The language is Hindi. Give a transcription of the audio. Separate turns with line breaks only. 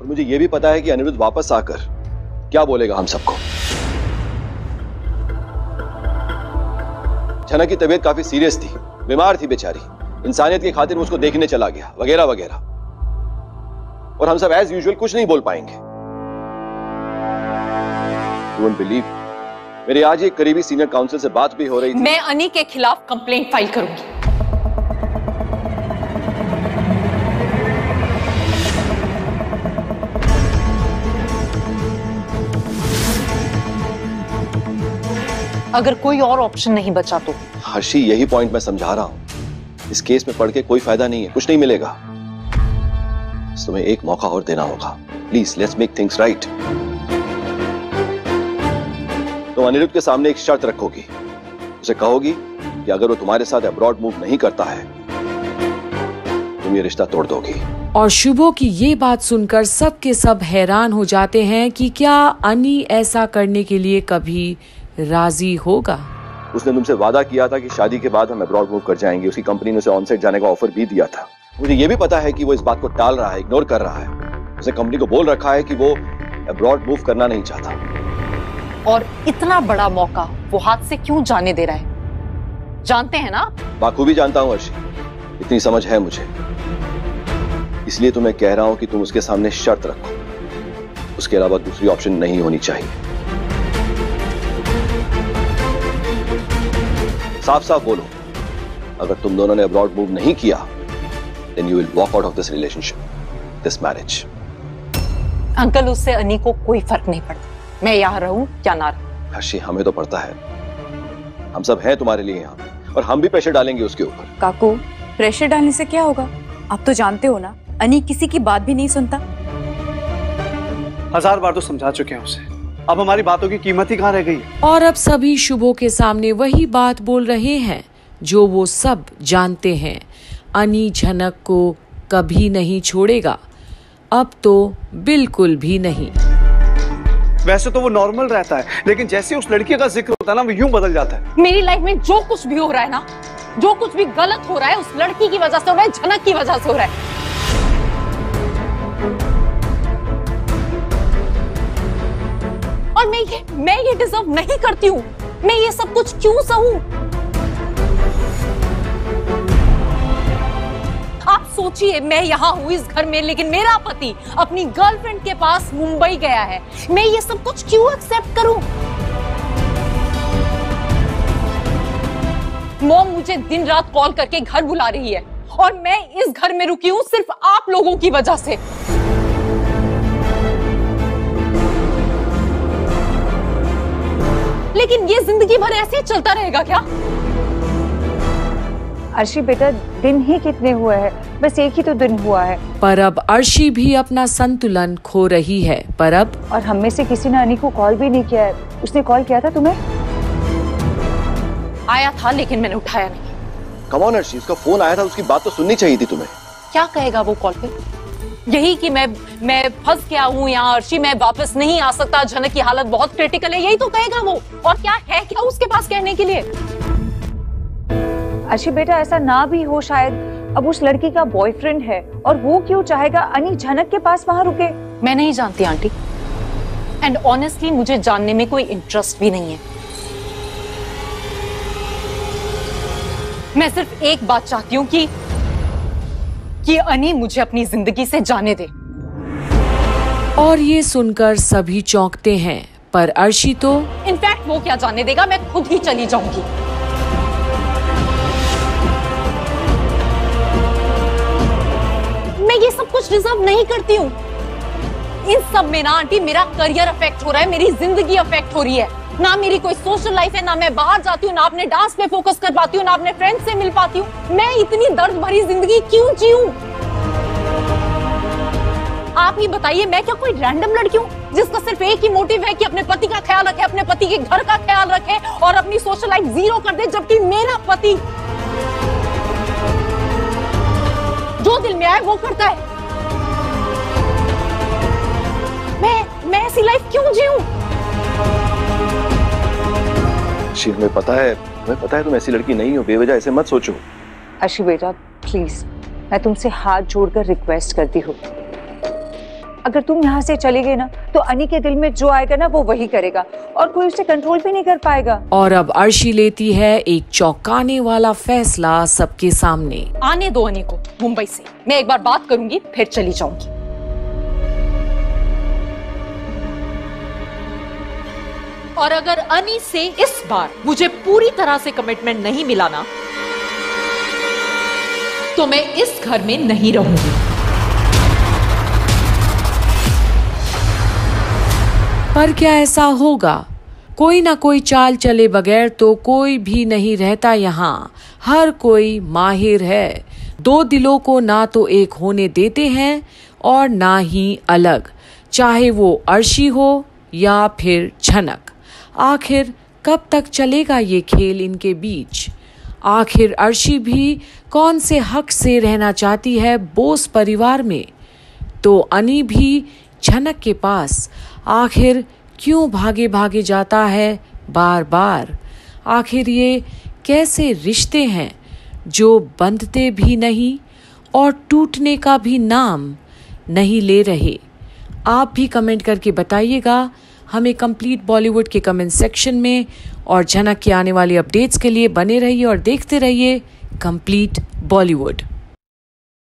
और मुझे यह भी पता है कि अनिरुद्ध वापस आकर क्या बोलेगा हम सबको। झनक की तबीयत काफी सीरियस थी, बीमार थी बेचारी, इंसानियत की खातिर उसको देखने चला गया वगैरह वगैरह, और हम सब एज यूजुअल कुछ नहीं बोल पाएंगे। You won't believe, मेरी आज एक करीबी सीनियर काउंसिल से बात भी हो रही थी।
मैं अनी के खिलाफ कंप्लेंट फाइल करूंगी। अगर कोई और ऑप्शन नहीं बचा तो।
हर्षी, यही पॉइंट मैं समझा रहा हूं। इस केस में पढ़ के कोई फायदा नहीं है, कुछ नहीं मिलेगा। तुम्हें एक मौका और देना होगा। Please let's make things right. तुम अनिरुद्ध के सामने एक शर्त रखोगी, उसे कहोगी कि अगर वो तुम्हारे साथ अब्रॉड मूव नहीं करता है तुम ये रिश्ता तोड़ दोगी।
और शुभो की ये बात सुनकर सब के सब हैरान हो जाते हैं कि क्या अनी ऐसा करने के लिए कभी राजी होगा।
उसने तुमसे वादा किया था कि शादी के बाद हम अब्रॉड मूव कर जाएंगे। उसकी कंपनी ने उसे ऑनसाइट जाने का ऑफर भी दिया था। मुझे यह भी पता है कि वो इस बात को टाल रहा है, इग्नोर कर रहा है। उसने कंपनी को बोल रखा है कि वो अब्रॉड मूव करना नहीं चाहता।
और इतना बड़ा मौका वो हाथ से क्यों जाने दे रहा है, जानते हैं ना?
बाखूबी जानता हूं अर्शी, इतनी समझ है मुझे। इसलिए तो मैं कह रहा हूं कि तुम उसके सामने शर्त रखो, उसके अलावा दूसरी ऑप्शन नहीं होनी चाहिए। साफ साफ बोलो, अगर तुम दोनों ने अब्रॉड मूव नहीं किया then you will walk out of this relationship, this marriage.
Uncle, उससे अनी को कोई फर्क नहीं पड़ता मैं यहाँ रहूं या ना रहूं।
हर्षी, हमें तो पड़ता है। हम सब हैं तुम्हारे लिए यहाँ, और हम भी प्रेशर डालेंगे उसके ऊपर।
काकू, प्रेशर डालने से क्या होगा? आप तो जानते हो ना, अनी किसी की बात भी नहीं सुनता।
1000 बार तो समझा चुके हैं उसे, अब हमारी बातों की कीमत ही कहाँ रह गई है?
और अब सभी शुभो के सामने वही बात बोल रहे हैं जो वो सब जानते हैं। अनी झनक को कभी नहीं छोड़ेगा, अब तो बिल्कुल भी नहीं।
वैसे तो वो नॉर्मल रहता है, लेकिन जैसे उस लड़की का जिक्र होता है ना, वो यूं बदल जाता है।
मेरी लाइफ में जो कुछ भी हो रहा है ना, जो कुछ भी गलत हो रहा है, उस लड़की की वजह से हो रहा है, झनक की वजह से हो रहा है। और मैं ये डिजर्व नहीं करती हूँ। मैं ये सब कुछ क्यों सहूं? आप सोचिए, मैं यहाँ हूँ इस घर में, लेकिन मेरा पति अपनी गर्लफ्रेंड के पास मुंबई गया है। मैं ये सब कुछ क्यों एक्सेप्ट करूं? मॉम मुझे दिन रात कॉल करके घर बुला रही है, और मैं इस घर में रुकी हूँ सिर्फ आप लोगों की वजह से। लेकिन ये जिंदगी भर ऐसे ही चलता रहेगा क्या?
अर्शी बेटा, दिन ही कितने हुए हैं, बस एक ही तो दिन हुआ है।
पर अब अर्शी भी अपना संतुलन खो रही है। पर अब
और हम में से किसी ने अनी को कॉल भी नहीं किया है। उसने कॉल किया था तुम्हें?
आया था, लेकिन मैंने उठाया नहीं।
कम ऑन अर्शी, उसका फोन आया था, उसकी बात तो सुननी चाहिए थी तुम्हें।
क्या कहेगा वो कॉल पे? यही कि मैं फंस गया हूँ यहाँ अर्शी, मैं वापस नहीं आ सकता, झनक की हालत बहुत क्रिटिकल है, यही तो कहेगा वो। और क्या है क्या उसके पास कहने के लिए?
अर्शी बेटा, ऐसा ना भी हो शायद। अब उस लड़की का बॉयफ्रेंड है, और वो क्यों चाहेगा अनी झनक के पास वहां रुके?
मैं नहीं जानती आंटी, एंड ऑनेस्टली मुझे जानने में कोई इंटरेस्ट भी नहीं है। मैं सिर्फ एक बात चाहती हूँ कि अनी मुझे अपनी जिंदगी से जाने दे।
और ये सुनकर सभी चौंकते हैं, पर अर्शी तो
इनफैक्ट वो क्या जाने देगा, मैं खुद ही चली जाऊंगी। मैं ये सब कुछ डिजर्व नहीं करती हूँ। इस सब में ना आंटी मेरा करियर अफेक्ट हो रहा है, मेरी जिंदगी अफेक्ट हो रही है। ना मेरी कोई सोशल लाइफ है, ना मैं बाहर जाती हूँ, ना अपने डांस पे फोकस कर पाती हूँ, ना अपने फ्रेंड्स से मिल पाती हूँ। मैं इतनी दर्द भरी जिंदगी क्यों जीऊं? आप ही बताइए, मैं क्या कोई रैंडम लड़की हूँ जिसका सिर्फ एक ही मोटिव है कि अपने पति का ख्याल रखे, अपने पति के घर का ख्याल रखे और अपनी सोशल लाइफ जीरो कर दे, जबकि मेरा पति जो दिल में आए वो करता है। मैं ऐसी लाइफ क्यों जीऊं?
हमें पता है तुम ऐसी लड़की नहीं हो, बेवजह ऐसे मत सोचो।
अर्शी बेटा प्लीज, मैं तुमसे हाथ जोड़कर रिक्वेस्ट करती हूँ, अगर तुम यहाँ से चले गए ना तो अनी के दिल में जो आएगा ना वो वही करेगा और कोई उसे कंट्रोल भी नहीं कर पाएगा।
और अब अर्शी लेती है एक चौंकाने वाला फैसला सबके सामने।
आने दो अनी को मुंबई से, मैं एक बार बात करूंगी फिर चली जाऊंगी। और अगर अनी से इस बार मुझे पूरी तरह से कमिटमेंट नहीं मिला ना तो मैं इस घर में नहीं रहूंगी।
पर क्या ऐसा होगा? कोई ना कोई चाल चले बगैर तो कोई भी नहीं रहता यहाँ। हर कोई माहिर है। दो दिलों को ना तो एक होने देते हैं और ना ही अलग, चाहे वो अर्शी हो या फिर झनक। आखिर कब तक चलेगा ये खेल इनके बीच? आखिर अर्शी भी कौन से हक से रहना चाहती है बोस परिवार में? तो अनी भी झनक के पास आखिर क्यों भागे भागे जाता है बार बार? आखिर ये कैसे रिश्ते हैं जो बंधते भी नहीं और टूटने का भी नाम नहीं ले रहे? आप भी कमेंट करके बताइएगा हमें कंप्लीट बॉलीवुड के कमेंट सेक्शन में। और झनक के आने वाली अपडेट्स के लिए बने रहिए और देखते रहिए कंप्लीट बॉलीवुड।